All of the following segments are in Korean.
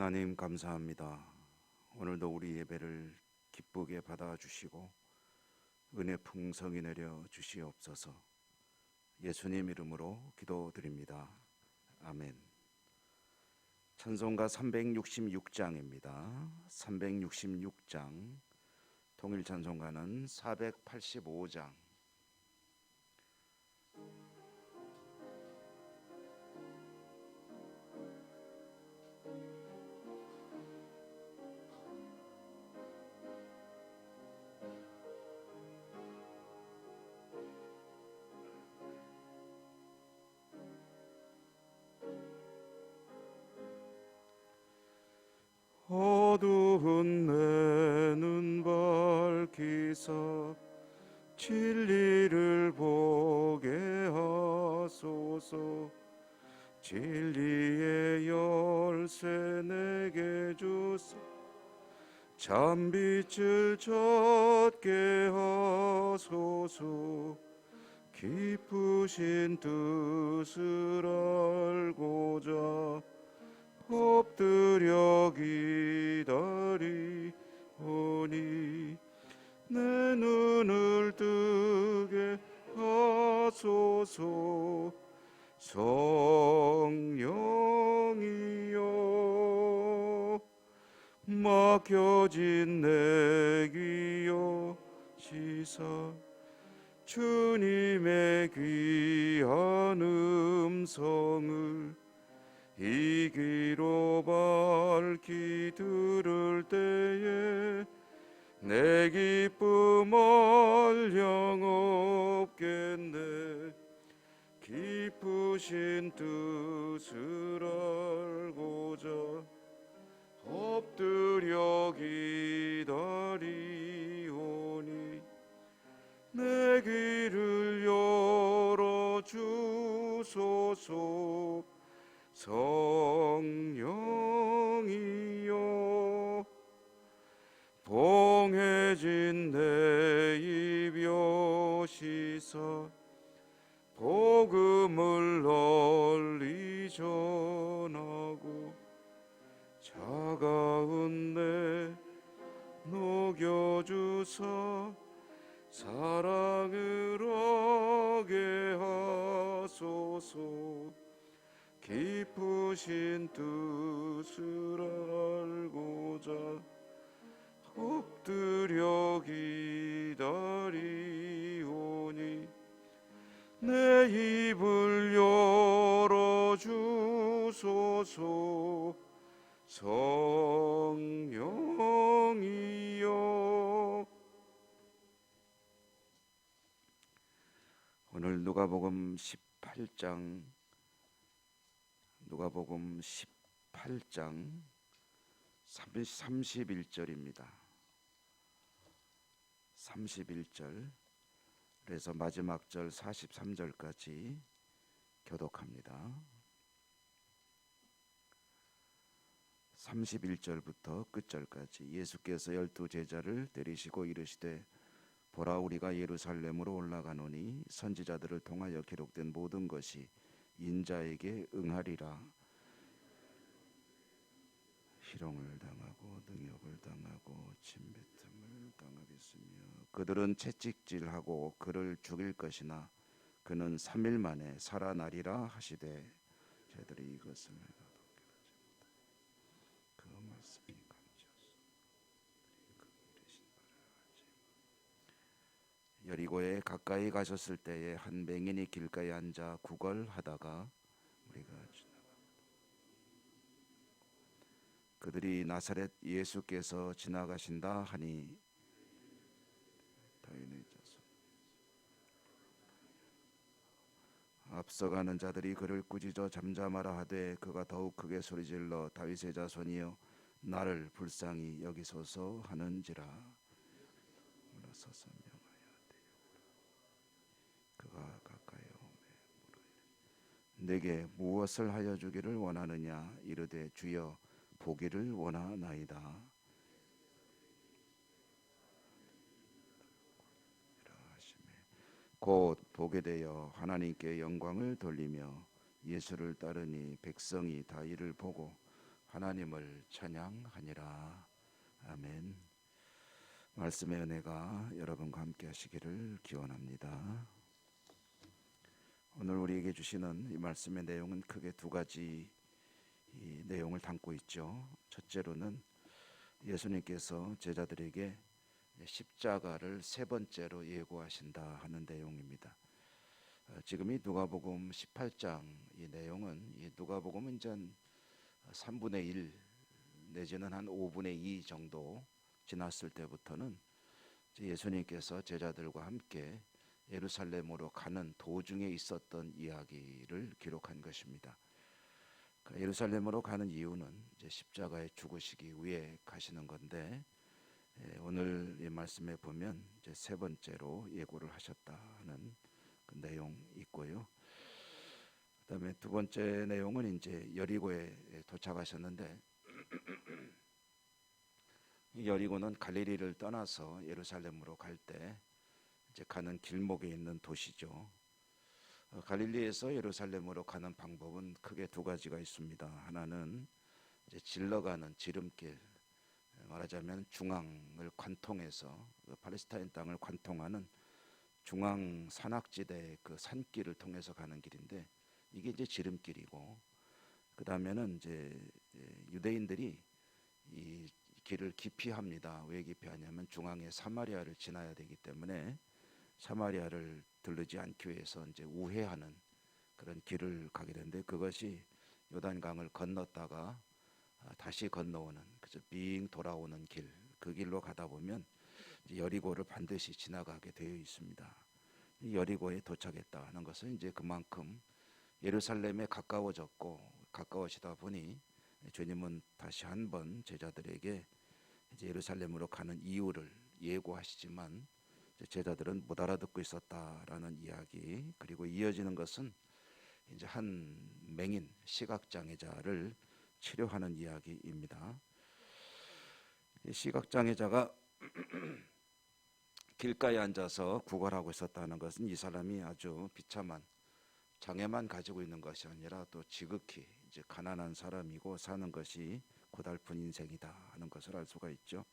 하나님 감사합니다. 오늘도 우리 예배를 기쁘게 받아주시고 은혜 풍성히 내려 주시옵소서. 예수님 이름으로 기도드립니다. 아멘. 찬송가 366장입니다. 366장, 통일 찬송가는 485장. 어두운 내 눈 밝히사 진리를 보게 하소서. 진리의 열쇠 내게 주사 잠빛을 젖게 하소서. 깊으신 뜻을 알고자 엎드려 기다리오니 내 눈을 뜨게 하소서. 성령이여 막혀진 내 귀여 시사 주님의 귀한 음성을 이 귀로 밝히 들을 때에 내 기쁨 한량없겠네. 깊으신 뜻을 알고자 엎드려 기다리오니 내 귀를 열어주소서. 성령이여 봉해진 내 입 여시사 복음을 널리 전하고 차가운 내 녹여주사 사랑을 하게 하소서. 깊으신 뜻을 알고자 엎드려 기다리오니 내 입을 열어주소서. 성령이여. 오늘 누가복음 18장 31절입니다. 31절 그래서 마지막 절 43절까지 교독합니다. 31절부터 끝절까지. 예수께서 12 제자를 데리시고 이르시되 보라, 우리가 예루살렘으로 올라가노니 선지자들을 통하여 기록된 모든 것이 인자에게 응하리라. 희롱을 당하고 능욕을 당하고 침뱉음을 당하겠으며 그들은 채찍질하고 그를 죽일 것이나 그는 3일 만에 살아나리라 하시되 저희들이 이것을 그 말씀이 감지하소. 여리고에 가까이 가셨을 때에 한 맹인이 길가에 앉아 구걸하다가 우리가 그들이 나사렛 예수께서 지나가신다 하니 다윗의 자손 앞서가는 자들이 그를 꾸짖어 잠잠하라 하되 그가 더욱 크게 소리질러 다윗의 자손이여 나를 불쌍히 여기소서 하는지라. 물러서서 명하여 되오라. 그가 가까이 오매 물으리라. 내게 무엇을 하여 주기를 원하느냐. 이르되 주여 보기를 원하나이다. 곧 보게 되어 하나님께 영광을 돌리며 예수를 따르니 백성이 다 이를 보고 하나님을 찬양하니라. 아멘. 말씀의 은혜가 여러분과 함께 하시기를 기원합니다. 오늘 우리에게 주시는 이 말씀의 내용은 크게 두 가지 이 내용을 담고 있죠. 첫째로는 예수님께서 제자들에게 십자가를 세 번째로 예고하신다 하는 내용입니다. 지금 이 누가복음 18장 이 내용은 이 누가복음은 이제 3분의 1 내지는 한 5분의 2 정도 지났을 때부터는 예수님께서 제자들과 함께 예루살렘으로 가는 도중에 있었던 이야기를 기록한 것입니다. 예루살렘으로 가는 이유는 이제 십자가에 죽으시기 위해 가시는 건데, 오늘 이 말씀에 보면 이제 세 번째로 예고를 하셨다는 그 내용 있고요. 그다음에 두 번째 내용은 이제 여리고에 도착하셨는데, 여리고는 갈릴리를 떠나서 예루살렘으로 갈 때 이제 가는 길목에 있는 도시죠. 갈릴리에서 예루살렘으로 가는 방법은 크게 두 가지가 있습니다. 하나는 이제 질러가는 지름길, 말하자면 중앙을 관통해서 팔레스타인 땅을 관통하는 중앙 산악지대 그 산길을 통해서 가는 길인데, 이게 이제 지름길이고, 그 다음에는 이제 유대인들이 이 길을 기피합니다. 왜 기피하냐면 중앙에 사마리아를 지나야 되기 때문에 사마리아를 들르지 않기 위해서 이제 우회하는 그런 길을 가게 되는데, 그것이 요단강을 건넜다가 다시 건너오는, 그저 빙 돌아오는 길, 그 길로 가다 보면 여리고를 반드시 지나가게 되어 있습니다. 여리고에 도착했다는 것은 이제 그만큼 예루살렘에 가까워지다 보니 주님은 다시 한번 제자들에게 이제 예루살렘으로 가는 이유를 예고하시지만 제자들은 못 알아듣고 있었다라는 이야기, 그리고 이어지는 것은 이제 한 맹인 시각장애자를 치료하는 이야기입니다. 시각장애자가 길가에 앉아서 구걸하고 있었다는 것은 이 사람이 아주 비참한 장애만 가지고 있는 것이 아니라 또 지극히 이제 가난한 사람이고 사는 것이 고달픈 인생이다 하는 것을 알 수가 있죠.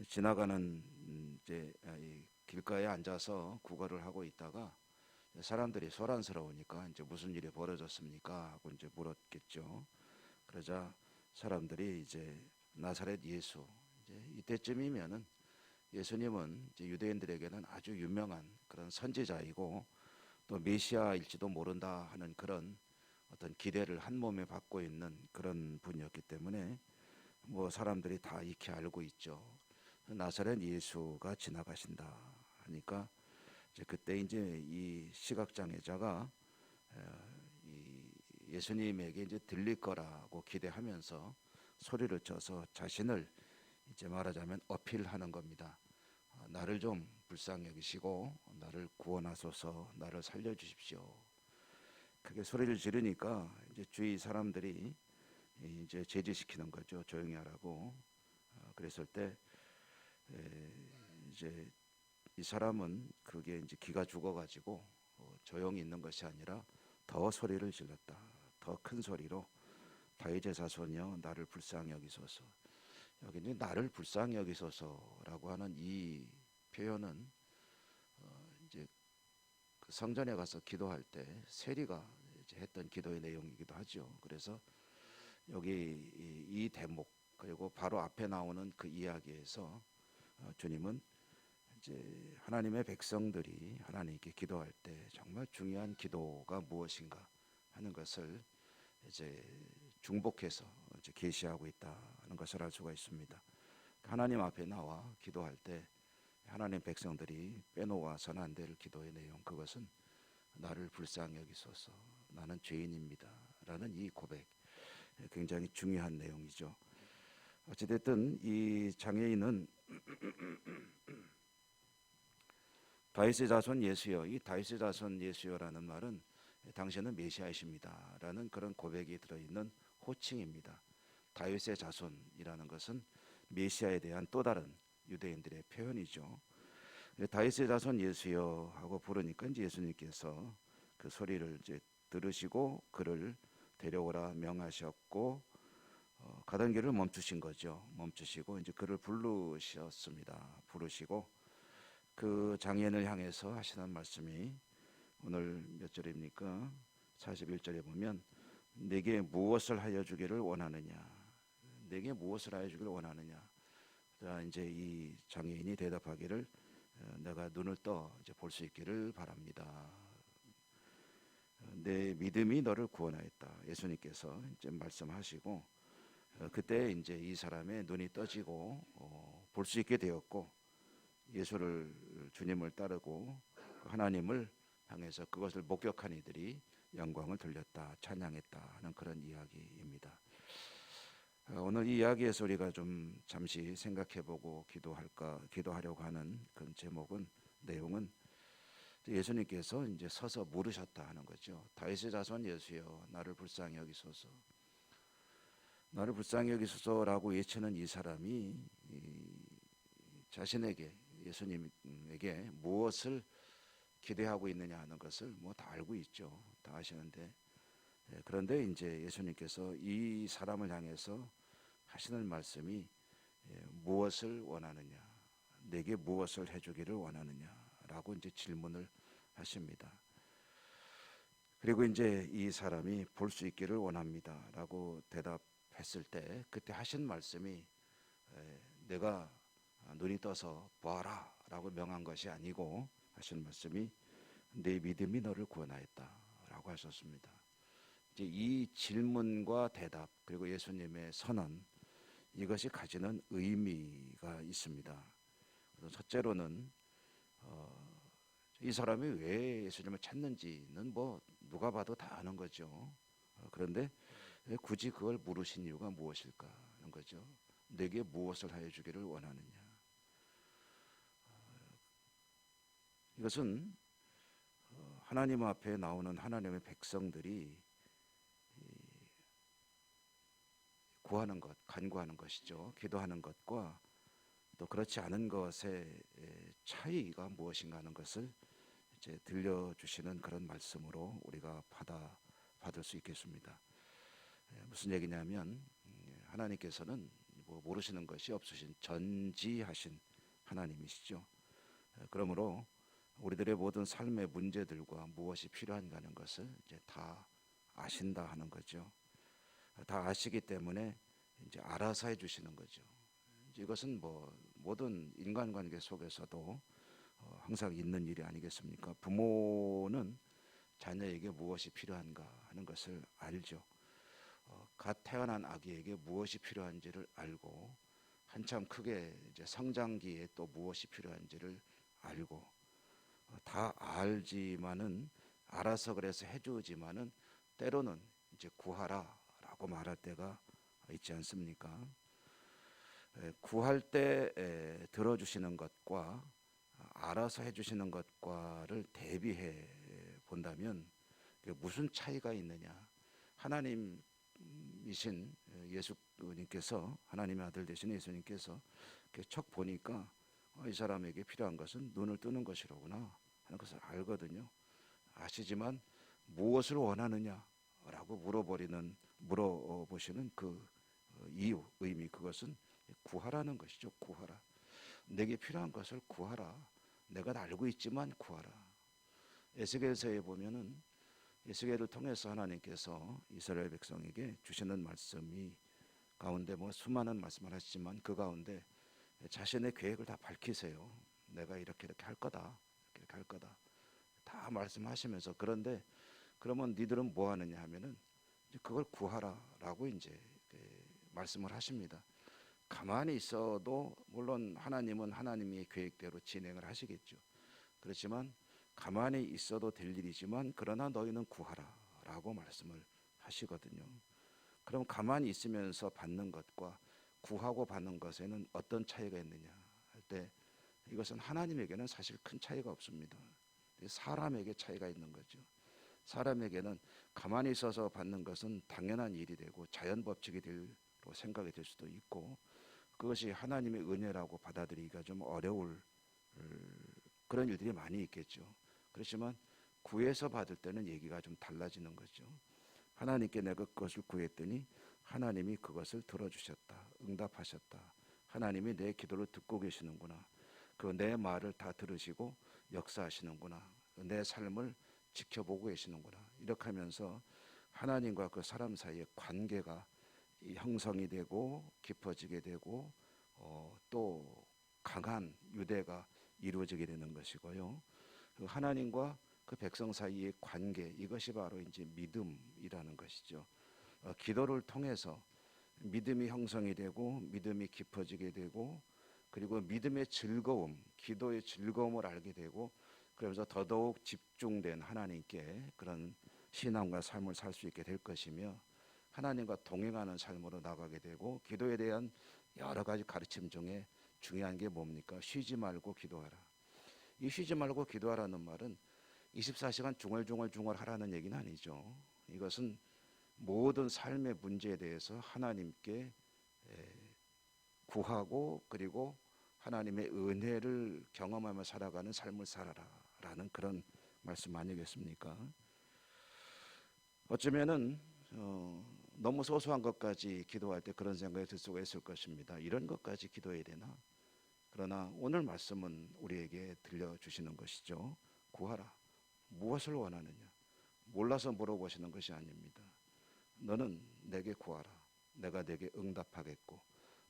지나가는 이제 길가에 앉아서 구걸을 하고 있다가 사람들이 소란스러우니까 이제 무슨 일이 벌어졌습니까 하고 이제 물었겠죠. 그러자 사람들이 이제 나사렛 예수, 이제 이때쯤이면은 예수님은 이제 유대인들에게는 아주 유명한 그런 선지자이고 또 메시아일지도 모른다 하는 그런 어떤 기대를 한 몸에 받고 있는 그런 분이었기 때문에 뭐 사람들이 다 익히 알고 있죠. 나사렛 예수가 지나가신다 하니까 이제 그때 이제 이 시각장애자가 이 예수님에게 이제 들릴 거라고 기대하면서 소리를 쳐서 자신을 이제 말하자면 어필하는 겁니다. 나를 좀 불쌍히 여기시고 나를 구원하소서, 나를 살려주십시오. 그게 소리를 지르니까 이제 주위 사람들이 이제 제지시키는 거죠. 조용히 하라고. 그랬을 때 이제 이 사람은 그게 이제 기가 죽어가지고 조용히 있는 것이 아니라 더 소리를 질렀다. 더 큰 소리로 다윗의 자손이여 나를 불쌍히 여기소서. 여기 이제 나를 불쌍히 여기소서라고 하는 이 표현은 이제 그 성전에 가서 기도할 때 세리가 이제 했던 기도의 내용이기도 하죠. 그래서 여기 이 대목 그리고 바로 앞에 나오는 그 이야기에서 주님은 이제 하나님의 백성들이 하나님께 기도할 때 정말 중요한 기도가 무엇인가 하는 것을 이제 중복해서 이제 계시하고 있다는 것을 알 수가 있습니다. 하나님 앞에 나와 기도할 때 하나님 백성들이 빼놓아서는 안 될 기도의 내용, 그것은 나를 불쌍히 여기소서, 나는 죄인입니다 라는 이 고백, 굉장히 중요한 내용이죠. 어찌됐든 이 장애인은 다윗의 자손 예수여, 이 다윗의 자손 예수여라는 말은 당신은 메시아이십니다 라는 그런 고백이 들어있는 호칭입니다. 다윗의 자손이라는 것은 메시아에 대한 또 다른 유대인들의 표현이죠. 다윗의 자손 예수여 하고 부르니까 이제 예수님께서 그 소리를 이제 들으시고 그를 데려오라 명하셨고, 가던 길을 멈추신 거죠. 멈추시고 이제 그를 부르셨습니다. 부르시고 그 장애인을 향해서 하시는 말씀이 오늘 몇 절입니까? 41절에 보면 내게 무엇을 하여 주기를 원하느냐? 내게 무엇을 하여 주기를 원하느냐? 자, 이제 이 장애인이 대답하기를 내가 눈을 떠 이제 볼 수 있기를 바랍니다. 내 믿음이 너를 구원하였다. 예수님께서 이제 말씀하시고 그때 이제 이 사람의 눈이 떠지고 볼 수 있게 되었고 예수를 주님을 따르고 하나님을 향해서 그것을 목격한 이들이 영광을 돌렸다, 찬양했다 하는 그런 이야기입니다. 오늘 이 이야기에서 우리가 좀 잠시 생각해보고 기도하려고 하는 그 제목은 내용은 예수님께서 이제 서서 물으셨다 하는 거죠. 다윗의 자손 예수여, 나를 불쌍히 여기소서. 나를 불쌍히 여기소서라고 외치는 이 사람이 자신에게 예수님에게 무엇을 기대하고 있느냐 하는 것을 뭐 다 알고 있죠. 다 아시는데 그런데 이제 예수님께서 이 사람을 향해서 하시는 말씀이 무엇을 원하느냐, 내게 무엇을 해주기를 원하느냐라고 이제 질문을 하십니다. 그리고 이제 이 사람이 볼 수 있기를 원합니다라고 대답했을 때 그때 하신 말씀이 내가 눈이 떠서 보아라라고 명한 것이 아니고 하신 말씀이 내 믿음이 너를 구원하였다라고 하셨습니다. 이제 이 질문과 대답 그리고 예수님의 선언 이것이 가지는 의미가 있습니다. 첫째로는 이 사람이 왜 예수님을 찾는지는 뭐 누가 봐도 다 아는 거죠. 그런데 굳이 그걸 물으신 이유가 무엇일까 하는 거죠. 내게 무엇을 하여 주기를 원하느냐. 이것은 하나님 앞에 나오는 하나님의 백성들이 구하는 것, 간구하는 것이죠. 기도하는 것과 또 그렇지 않은 것의 차이가 무엇인가 하는 것을 이제 들려주시는 그런 말씀으로 우리가 받을 수 있겠습니다. 무슨 얘기냐면 하나님께서는 뭐 모르시는 것이 없으신 전지하신 하나님이시죠. 그러므로 우리들의 모든 삶의 문제들과 무엇이 필요한가 하는 것을 이제 다 아신다 하는 거죠. 다 아시기 때문에 이제 알아서 해주시는 거죠. 이것은 뭐 모든 인간관계 속에서도 항상 있는 일이 아니겠습니까? 부모는 자녀에게 무엇이 필요한가 하는 것을 알죠. 갓 태어난 아기에게 무엇이 필요한지를 알고 한참 크게 이제 성장기에 또 무엇이 필요한지를 알고 다 알지만은 알아서 그래서 해주지만은 때로는 이제 구하라라고 말할 때가 있지 않습니까? 구할 때 들어주시는 것과 알아서 해주시는 것과를 대비해 본다면 무슨 차이가 있느냐? 하나님이신 예수님께서 하나님의 아들 되신 예수님께서 척 보니까 이 사람에게 필요한 것은 눈을 뜨는 것이로구나 하는 것을 알거든요. 아시지만 무엇을 원하느냐라고 물어보시는 그 이유, 의미 그것은 구하라는 것이죠. 구하라. 내게 필요한 것을 구하라. 내가 알고 있지만 구하라. 에스겔서에 보면은 에스겔을 통해서 하나님께서 이스라엘 백성에게 주시는 말씀이 가운데 뭐 수많은 말씀을 하시지만 그 가운데 자신의 계획을 다 밝히세요. 내가 이렇게 할 거다. 이렇게 할 거다. 다 말씀하시면서 그런데 그러면 니들은 뭐 하느냐 하면은 그걸 구하라라고 이제 말씀을 하십니다. 가만히 있어도 물론 하나님은 하나님의 계획대로 진행을 하시겠죠. 그렇지만 가만히 있어도 될 일이지만 그러나 너희는 구하라라고 말씀을 하시거든요. 그럼 가만히 있으면서 받는 것과 구하고 받는 것에는 어떤 차이가 있느냐 할 때 이것은 하나님에게는 사실 큰 차이가 없습니다. 사람에게 차이가 있는 거죠. 사람에게는 가만히 있어서 받는 것은 당연한 일이 되고 자연 법칙이 로 생각이 될 수도 있고 그것이 하나님의 은혜라고 받아들이기가 좀 어려울 그런 일들이 많이 있겠죠. 그렇지만 구해서 받을 때는 얘기가 좀 달라지는 거죠. 하나님께 내가 그것을 구했더니 하나님이 그것을 들어주셨다. 응답하셨다. 하나님이 내 기도를 듣고 계시는구나. 그 내 말을 다 들으시고 역사하시는구나. 내 삶을 지켜보고 계시는구나. 이렇게 하면서 하나님과 그 사람 사이의 관계가 형성이 되고 깊어지게 되고 또 강한 유대가 이루어지게 되는 것이고요. 그 하나님과 그 백성 사이의 관계, 이것이 바로 이제 믿음이라는 것이죠. 기도를 통해서 믿음이 형성이 되고 믿음이 깊어지게 되고 그리고 믿음의 즐거움, 기도의 즐거움을 알게 되고 그러면서 더더욱 집중된 하나님께 그런 신앙과 삶을 살 수 있게 될 것이며 하나님과 동행하는 삶으로 나가게 되고 기도에 대한 여러 가지 가르침 중에 중요한 게 뭡니까? 쉬지 말고 기도하라. 이 쉬지 말고 기도하라는 말은 24시간 중얼중얼 하라는 얘기는 아니죠. 이것은 모든 삶의 문제에 대해서 하나님께 구하고 그리고 하나님의 은혜를 경험하며 살아가는 삶을 살아라라는 그런 말씀 아니겠습니까? 어쩌면은 너무 소소한 것까지 기도할 때 그런 생각이 들 수가 있을 것입니다. 이런 것까지 기도해야 되나? 그러나 오늘 말씀은 우리에게 들려주시는 것이죠. 구하라. 무엇을 원하느냐? 몰라서 물어보시는 것이 아닙니다. 너는 내게 구하라. 내가 내게 응답하겠고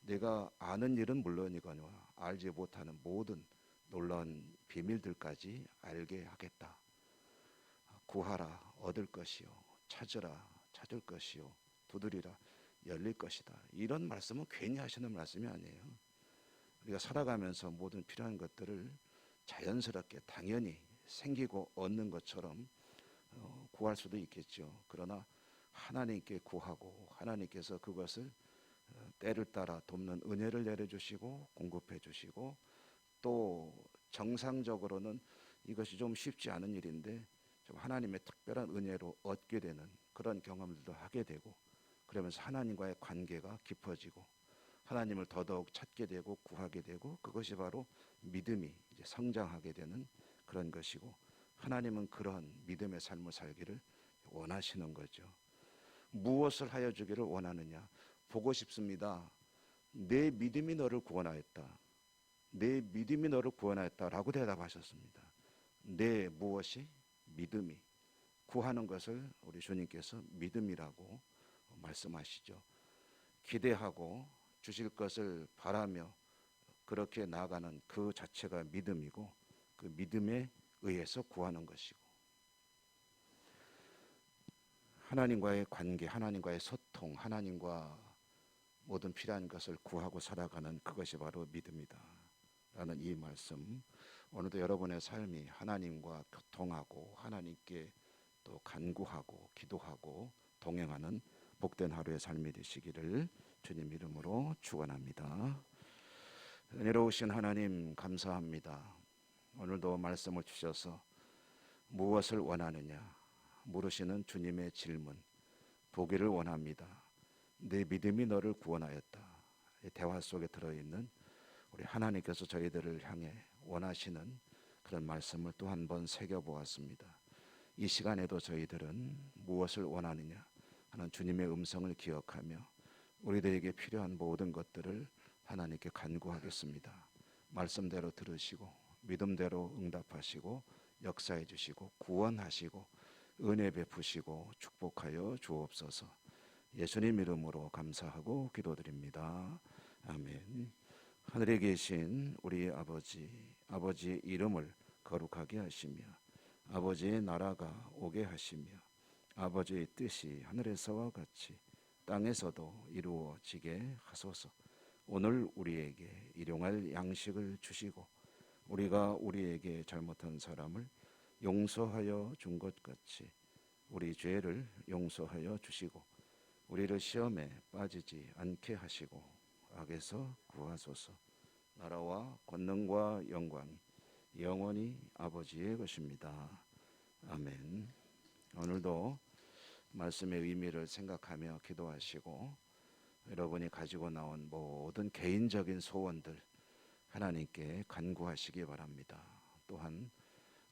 내가 아는 일은 물론이거니와 알지 못하는 모든 놀라운 비밀들까지 알게 하겠다. 구하라 얻을 것이요 찾으라 찾을 것이요 두드리라 열릴 것이다. 이런 말씀은 괜히 하시는 말씀이 아니에요. 우리가 살아가면서 모든 필요한 것들을 자연스럽게 당연히 생기고 얻는 것처럼 구할 수도 있겠죠. 그러나 하나님께 구하고 하나님께서 그것을 때를 따라 돕는 은혜를 내려주시고 공급해 주시고 또 정상적으로는 이것이 좀 쉽지 않은 일인데 좀 하나님의 특별한 은혜로 얻게 되는 그런 경험들도 하게 되고 그러면서 하나님과의 관계가 깊어지고 하나님을 더더욱 찾게 되고 구하게 되고 그것이 바로 믿음이 이제 성장하게 되는 그런 것이고 하나님은 그런 믿음의 삶을 살기를 원하시는 거죠. 무엇을 하여 주기를 원하느냐? 보고 싶습니다. 내 믿음이 너를 구원하였다. 내 믿음이 너를 구원하였다라고 대답하셨습니다. 내 무엇이? 믿음이. 구하는 것을 우리 주님께서 믿음이라고 말씀하시죠. 기대하고 주실 것을 바라며 그렇게 나아가는 그 자체가 믿음이고 그 믿음에 의해서 구하는 것이고 하나님과의 관계, 하나님과의 소통, 하나님과 모든 필요한 것을 구하고 살아가는 그것이 바로 믿음이다 라는 이 말씀, 오늘도 여러분의 삶이 하나님과 교통하고 하나님께 또 간구하고 기도하고 동행하는 복된 하루의 삶이 되시기를 주님 이름으로 축원합니다. 은혜로우신 하나님 감사합니다. 오늘도 말씀을 주셔서 무엇을 원하느냐 물으시는 주님의 질문 보기를 원합니다. 내 믿음이 너를 구원하였다. 이 대화 속에 들어있는 우리 하나님께서 저희들을 향해 원하시는 그런 말씀을 또 한 번 새겨보았습니다. 이 시간에도 저희들은 무엇을 원하느냐 하는 주님의 음성을 기억하며 우리들에게 필요한 모든 것들을 하나님께 간구하겠습니다. 말씀대로 들으시고 믿음대로 응답하시고 역사해 주시고 구원하시고 은혜 베푸시고 축복하여 주옵소서. 예수님 이름으로 감사하고 기도드립니다. 아멘. 하늘에 계신 우리 아버지의 이름을 거룩하게 하시며 아버지의 나라가 오게 하시며 아버지의 뜻이 하늘에서와 같이 땅에서도 이루어지게 하소서. 오늘 우리에게 일용할 양식을 주시고 우리가 우리에게 잘못한 사람을 용서하여 준 것 같이 우리 죄를 용서하여 주시고 우리를 시험에 빠지지 않게 하시고 악에서 구하소서. 나라와 권능과 영광이 영원히 아버지의 것입니다. 아멘. 오늘도 말씀의 의미를 생각하며 기도하시고 여러분이 가지고 나온 모든 개인적인 소원들 하나님께 간구하시기 바랍니다. 또한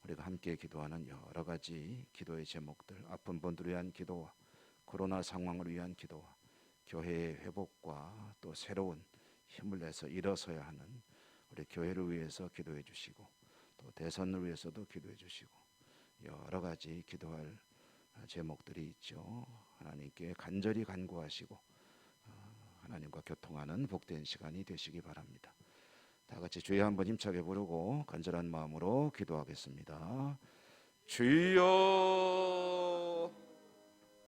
우리가 함께 기도하는 여러 가지 기도의 제목들, 아픈 분들을 위한 기도와 코로나 상황을 위한 기도와 교회의 회복과 또 새로운 힘을 내서 일어서야 하는 우리 교회를 위해서 기도해 주시고 또 대선을 위해서도 기도해 주시고 여러 가지 기도할 제목들이 있죠. 하나님께 간절히 간구하시고 하나님과 교통하는 복된 시간이 되시기 바랍니다. 다 같이 주여 한번 힘차게 부르고 간절한 마음으로 기도하겠습니다. 주여